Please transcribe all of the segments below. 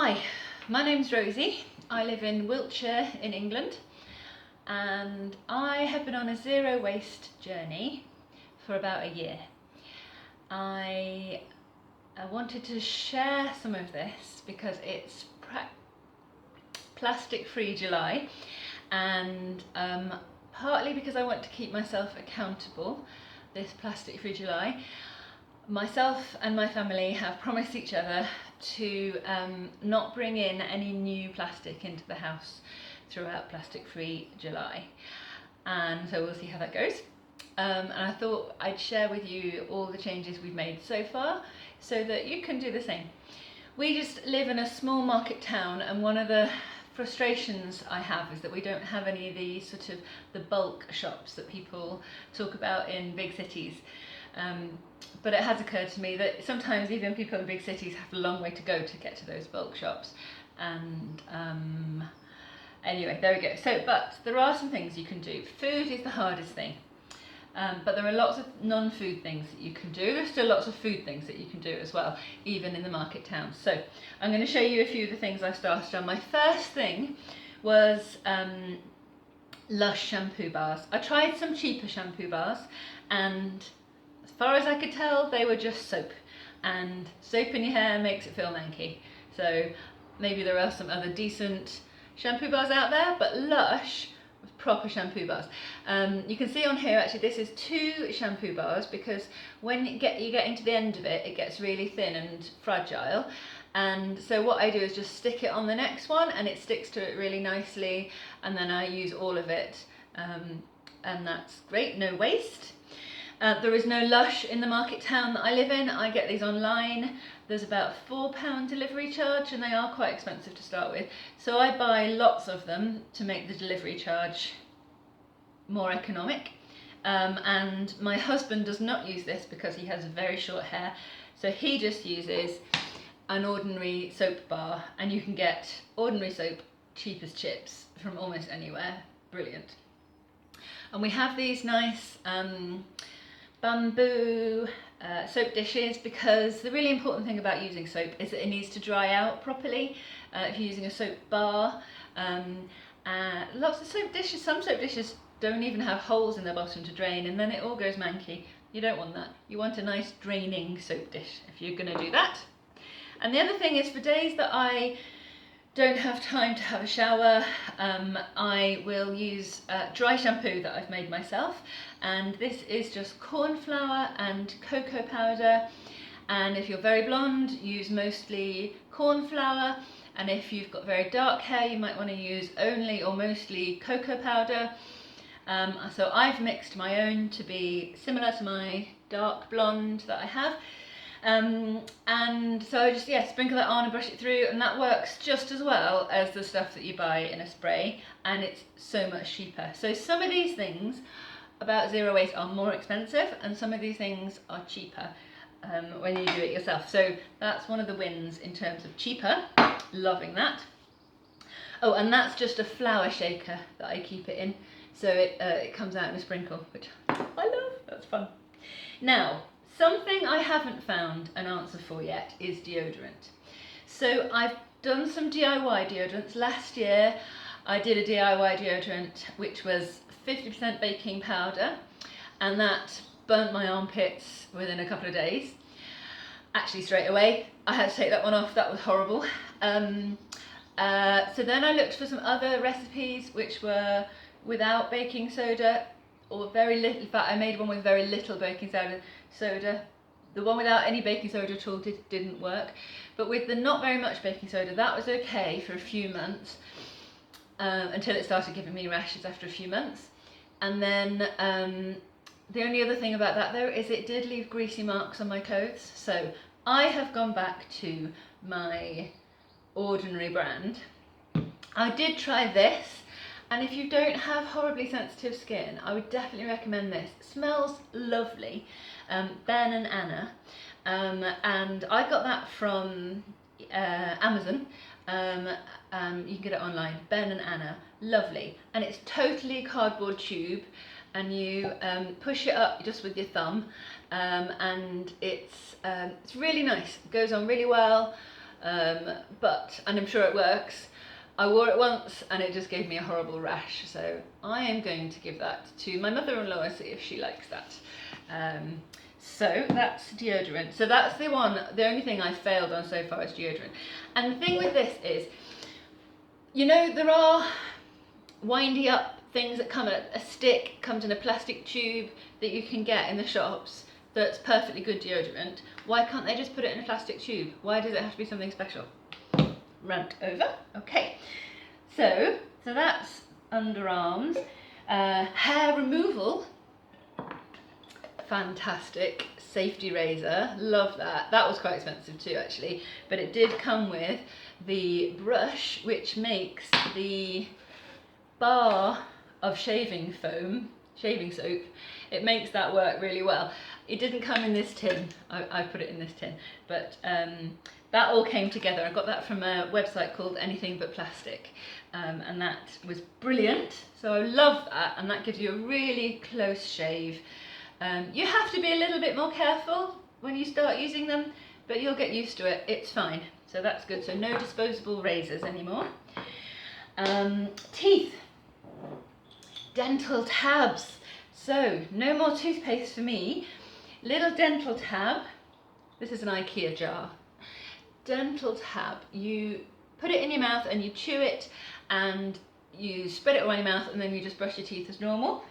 Hi, my name's Rosie. I live in Wiltshire in England and I have been on a zero waste journey for about a year. I wanted to share some of this because it's Plastic Free July and partly because I want to keep myself accountable this Plastic Free July. Myself and my family have promised each other to not bring in any new plastic into the house throughout Plastic Free July, and so we'll see how that goes. And I thought I'd share with you all the changes we've made so far so that you can do the same. We just live in a small market town, and one of the frustrations I have is that we don't have any of the sort of the bulk shops that people talk about in big cities. But it has occurred to me that sometimes even people in big cities have a long way to go to get to those bulk shops. And anyway, there we go. So, but there are some things you can do. Food is the hardest thing. But there are lots of non-food things that you can do. There's still lots of food things that you can do as well, even in the market towns. So I'm going to show you a few of the things I started on. My first thing was Lush shampoo bars. I tried some cheaper shampoo bars, and as far as I could tell, they were just soap, and soap in your hair makes it feel manky. So maybe there are some other decent shampoo bars out there, but Lush was proper shampoo bars. You can see on here actually this is 2 shampoo bars, because when you get into the end of it, it gets really thin and fragile. And so what I do is just stick it on the next one, and it sticks to it really nicely, and then I use all of it, and that's great, no waste. There is no Lush in the market town that I live in. I get these online. There's about £4 delivery charge, and they are quite expensive to start with. So I buy lots of them to make the delivery charge more economic. And my husband does not use this because he has very short hair. So he just uses an ordinary soap bar, and you can get ordinary soap cheap as chips from almost anywhere. Brilliant. And we have these nice bamboo soap dishes, because the really important thing about using soap is that it needs to dry out properly. If you're using a soap bar, lots of soap dishes, some soap dishes don't even have holes in the bottom to drain, and then it all goes manky. You don't want that. You want a nice draining soap dish if you're going to do that. And the other thing is, for days that I don't have time to have a shower, I will use dry shampoo that I've made myself, and this is just corn flour and cocoa powder. And if you're very blonde, use mostly corn flour, and if you've got very dark hair, you might want to use only or mostly cocoa powder. So I've mixed my own to be similar to my dark blonde that I have. And so I just sprinkle that on and brush it through, and that works just as well as the stuff that you buy in a spray, and it's so much cheaper. So some of these things about zero waste are more expensive, and some of these things are cheaper when you do it yourself. So that's one of the wins in terms of cheaper. Loving that. Oh, and that's just a flour shaker that I keep it in, so it comes out in a sprinkle, which I love. That's fun. Now, something I haven't found an answer for yet is deodorant. So I've done some DIY deodorants. Last year I did a DIY deodorant which was 50% baking powder, and that burnt my armpits within a couple of days. Actually straight away. I had to take that one off, that was horrible. So then I looked for some other recipes which were without baking soda, or very little. In fact, I made one with very little baking soda. The one without any baking soda at all didn't work, but with the not very much baking soda, that was okay for a few months, until it started giving me rashes after a few months. And then the only other thing about that though is it did leave greasy marks on my clothes, so I have gone back to my ordinary brand. I did try this, and if you don't have horribly sensitive skin, I would definitely recommend this. It smells lovely. Ben and Anna, and I got that from Amazon. You can get it online. Ben and Anna, lovely, and it's totally cardboard tube, and you push it up just with your thumb, and it's really nice. It goes on really well. and I'm sure it works. I wore it once and it just gave me a horrible rash, so I am going to give that to my mother-in-law and see if she likes that. So that's deodorant. So that's the only thing I failed on so far is deodorant. And the thing with this is, you know, there are windy up things that come in a stick, comes in a plastic tube that you can get in the shops that's perfectly good deodorant. Why can't they just put it in a plastic tube? Why does it have to be something special? Rant over. Okay, so that's underarms. Hair removal, fantastic. Safety razor, love that. That was quite expensive too actually, but it did come with the brush which makes the bar of shaving soap, it makes that work really well. It didn't come in this tin, I put it in this tin, but that all came together. I got that from a website called Anything But Plastic, and that was brilliant. So I love that, and that gives you a really close shave. You have to be a little bit more careful when you start using them, but you'll get used to it, it's fine. So that's good, so no disposable razors anymore. Teeth, dental tabs. So no more toothpaste for me. Little dental tab, this is an IKEA jar. Dental tab, you put it in your mouth and you chew it and you spread it around your mouth and then you just brush your teeth as normal.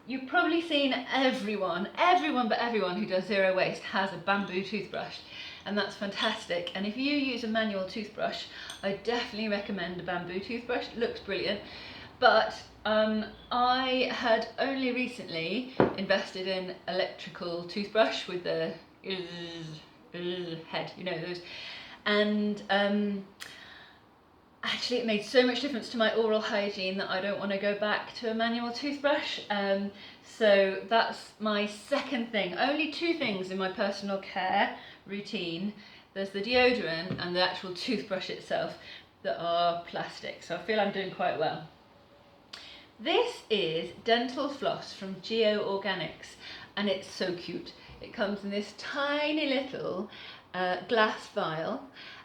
You've probably seen everyone who does zero waste has a bamboo toothbrush, and that's fantastic. And if you use a manual toothbrush, I definitely recommend a bamboo toothbrush. It looks brilliant. But I had only recently invested in electrical toothbrush with the head, you know, those, and actually it made so much difference to my oral hygiene that I don't want to go back to a manual toothbrush. So that's my second thing. Only two things in my personal care routine. There's the deodorant and the actual toothbrush itself that are plastic, so I feel I'm doing quite well. This is dental floss from Geo Organics, and it's so cute. It comes in this tiny little glass vial,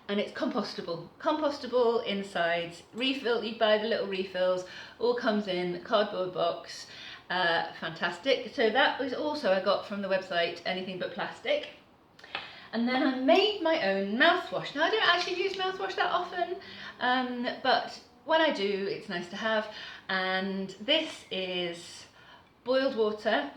and it's compostable insides. Refill, you buy the little refills, all comes in cardboard box. Fantastic. So that was also I got from the website Anything But Plastic. And then I made my own mouthwash. Now I don't actually use mouthwash that often, but when I do, it's nice to have. And this is boiled water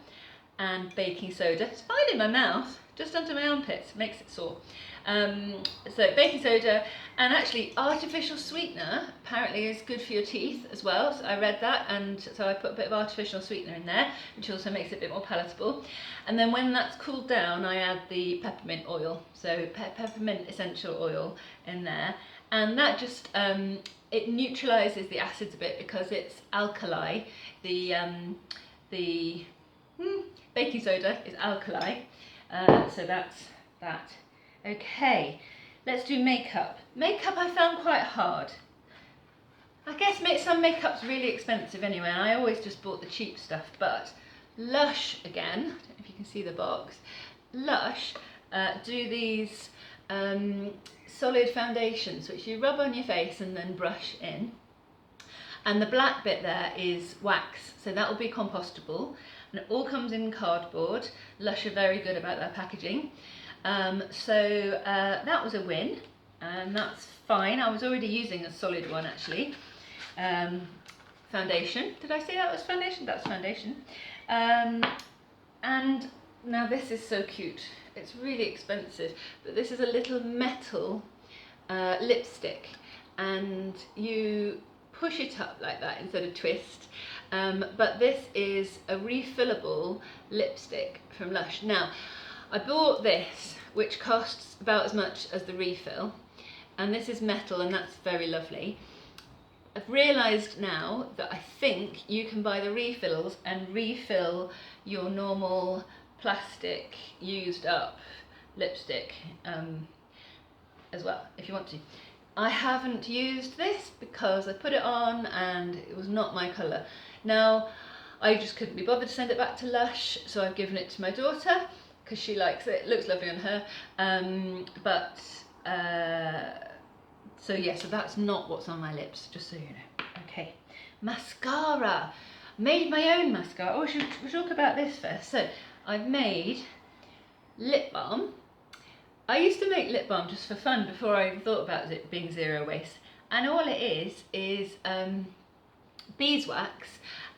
and baking soda. It's fine in my mouth, just under my armpits, makes it sore. So baking soda, and actually artificial sweetener apparently is good for your teeth as well. So I read that, and so I put a bit of artificial sweetener in there, which also makes it a bit more palatable. And then when that's cooled down, I add the peppermint oil, so peppermint essential oil in there, and that just it neutralizes the acids a bit because it's alkali. The baking soda is alkali, so that's that. Okay, let's do makeup. Makeup I found quite hard. I guess some makeup's really expensive anyway, and I always just bought the cheap stuff, but Lush again, if you can see the box, Lush do these solid foundations which you rub on your face and then brush in. And the black bit there is wax, so that will be compostable, and it all comes in cardboard. Lush are very good about their packaging. So that was a win, and that's fine. I was already using a solid one actually. Foundation, did I say that was foundation? That's foundation. And now this is so cute. It's really expensive, but this is a little metal lipstick, and you push it up like that instead of twist. But this is a refillable lipstick from Lush. Now, I bought this, which costs about as much as the refill, and this is metal, and that's very lovely. I've realised now that I think you can buy the refills and refill your normal plastic used up lipstick as well, if you want to. I haven't used this because I put it on and it was not my colour. Now, I just couldn't be bothered to send it back to Lush, so I've given it to my daughter because she likes it. It looks lovely on her, but So yeah, so that's not what's on my lips, just so you know. Okay, mascara. Made my own mascara. Oh, we'll talk about this first. So I've made lip balm. I used to make lip balm just for fun before I even thought about it being zero waste. And all it is beeswax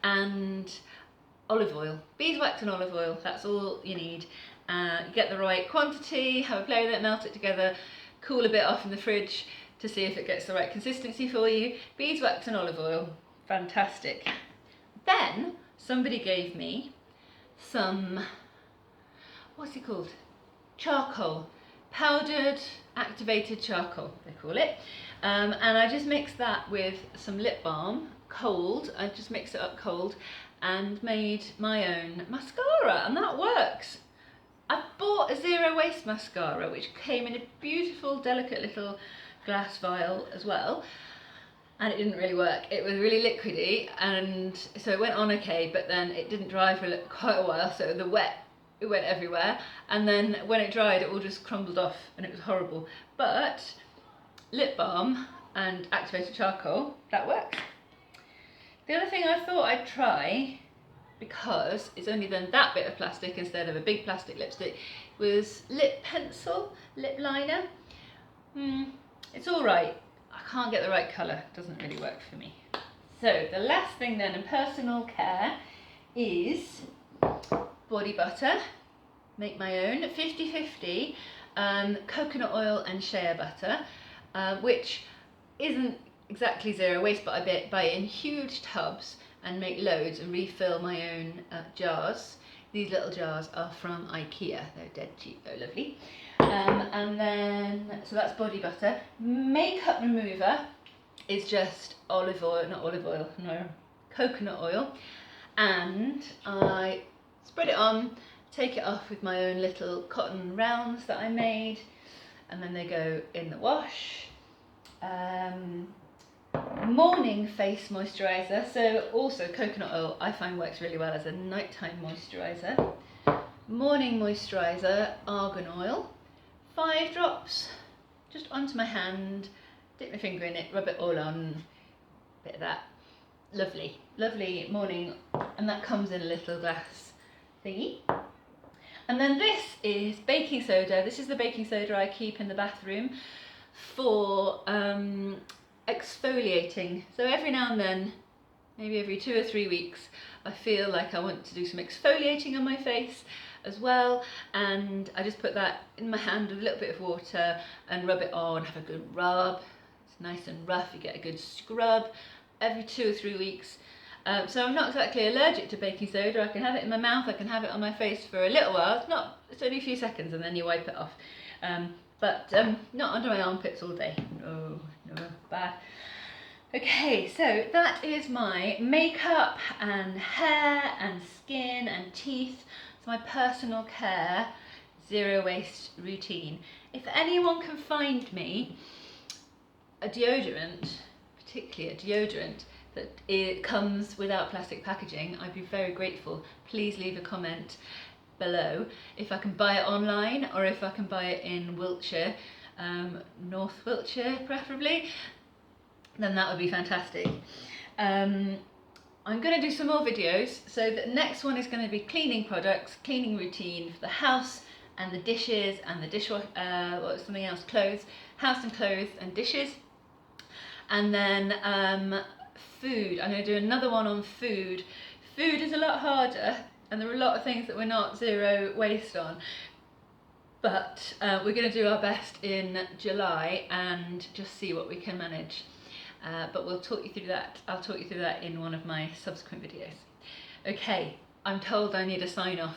and olive oil. Beeswax and olive oil, that's all you need. You get the right quantity, have a play with it, melt it together, cool a bit off in the fridge to see if it gets the right consistency for you. Beeswax and olive oil, fantastic. Then somebody gave me some, what's it called? Charcoal. Powdered activated charcoal, they call it. And I just mixed that with some lip balm, cold. I just mixed it up cold and made my own mascara, and that works. I bought a zero waste mascara which came in a beautiful delicate little glass vial as well, and it didn't really work. It was really liquidy, and so it went on okay, but then it didn't dry for quite a while, so the wet, it went everywhere, and then when it dried it all just crumbled off and it was horrible. But lip balm and activated charcoal, that works. The other thing I thought I'd try, because it's only then that bit of plastic instead of a big plastic lipstick, was lip pencil, lip liner. It's alright, I can't get the right colour, it doesn't really work for me. So the last thing then in personal care is body butter. Make my own, 50-50 coconut oil and shea butter, which isn't exactly zero waste, but I buy it in huge tubs and make loads and refill my own jars. These little jars are from IKEA, they're dead cheap, they're lovely. And then, so that's body butter. Makeup remover is just olive oil, not olive oil, no, coconut oil. And I spread it on, take it off with my own little cotton rounds that I made, and then they go in the wash. Morning face moisturiser, so also coconut oil I find works really well as a nighttime moisturiser. Morning moisturiser, argan oil, 5 drops just onto my hand, dip my finger in it, rub it all on, bit of that. Lovely, lovely morning, and that comes in a little glass thingy. And then this is baking soda. This is the baking soda I keep in the bathroom for exfoliating. So every now and then, maybe every 2 or 3 weeks, I feel like I want to do some exfoliating on my face as well, and I just put that in my hand with a little bit of water and rub it on, have a good rub. It's nice and rough, you get a good scrub every 2 or 3 weeks. So I'm not exactly allergic to baking soda. I can have it in my mouth, I can have it on my face for a little while. It's only a few seconds and then you wipe it off. But not under my armpits all day. No, bad. Okay, so that is my makeup and hair and skin and teeth. It's my personal care, zero waste routine. If anyone can find me a deodorant, particularly a deodorant, that it comes without plastic packaging, I'd be very grateful. Please leave a comment below if I can buy it online or if I can buy it in Wiltshire, North Wiltshire preferably, then that would be fantastic. I'm going to do some more videos, so the next one is going to be cleaning products, cleaning routine for the house and the dishes and the dishwasher, what's something else, clothes, house and clothes and dishes. And then food, I'm going to do another one on food. Food is a lot harder and there are a lot of things that we're not zero waste on, but we're going to do our best in July and just see what we can manage. But we'll talk you through that. I'll talk you through that in one of my subsequent videos. Okay, I'm told I need a sign off.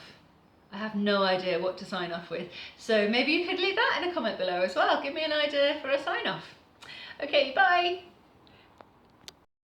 I have no idea what to sign off with, so maybe you could leave that in a comment below as well. Give me an idea for a sign off. Okay, bye.